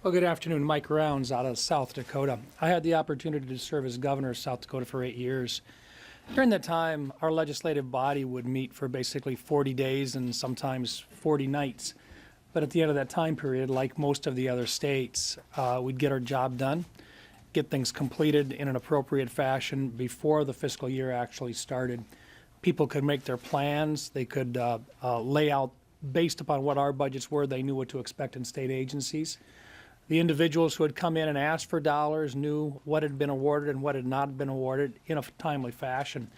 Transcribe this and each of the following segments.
Well, good afternoon. Mike Rounds out of South Dakota. I had the opportunity to serve as governor of South Dakota for 8 years. During that time, our legislative body would meet for basically 40 days and sometimes 40 nights. But at the end of that time period, like most of the other states, we'd get our job done, get things completed in an appropriate fashion before the fiscal year actually started. People could make their plans. They could lay out, based upon what our budgets were, they knew what to expect in state agencies. The individuals who had come in and asked for dollars knew what had been awarded and what had not been awarded in a timely fashion.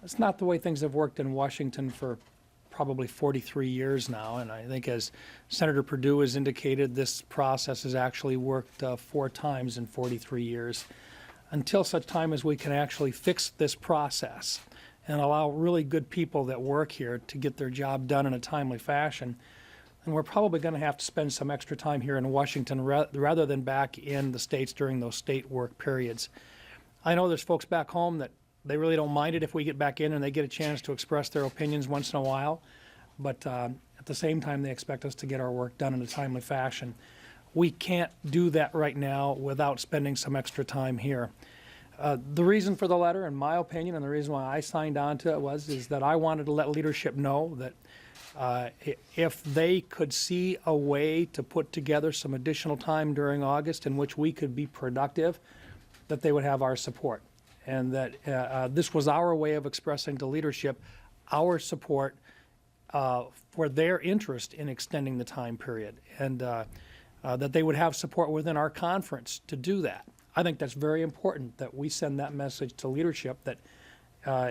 That's not the way things have worked in Washington for probably 43 years now, and I think, as Senator Perdue has indicated, this process has actually worked 4 times in 43 years. Until such time as we can actually fix this process and allow really good people that work here to get their job done in a timely fashion, and we're probably going to have to spend some extra time here in Washington rather than back in the states during those state work periods. I know there's folks back home that they really don't mind it if we get back in and they get a chance to express their opinions once in a while, but at the same time they expect us to get our work done in a timely fashion. We can't do that right now without spending some extra time here. The reason for the letter, in my opinion, and the reason why I signed on to it is that I wanted to let leadership know that if they could see a way to put together some additional time during August in which we could be productive, that they would have our support. And that this was our way of expressing to leadership our support for their interest in extending the time period, and that they would have support within our conference to do that. I think that's very important that we send that message to leadership, that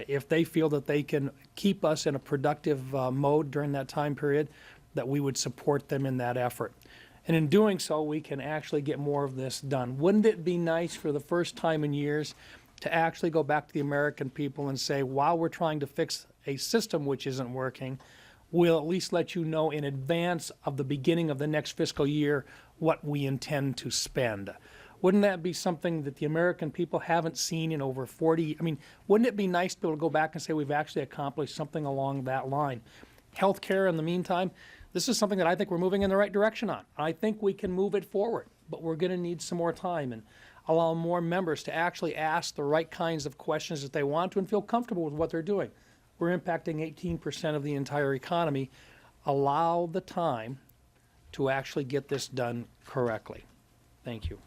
if they feel that they can keep us in a productive mode during that time period, that we would support them in that effort. And in doing so, we can actually get more of this done. Wouldn't it be nice for the first time in years to actually go back to the American people and say, while we're trying to fix a system which isn't working, we'll at least let you know in advance of the beginning of the next fiscal year what we intend to spend. Wouldn't that be something that the American people haven't seen in over 40? I mean, wouldn't it be nice to be able to go back and say we've actually accomplished something along that line? Healthcare, in the meantime, this is something that I think we're moving in the right direction on. I think we can move it forward, but we're going to need some more time and allow more members to actually ask the right kinds of questions that they want to and feel comfortable with what they're doing. We're impacting 18% of the entire economy. Allow the time to actually get this done correctly. Thank you.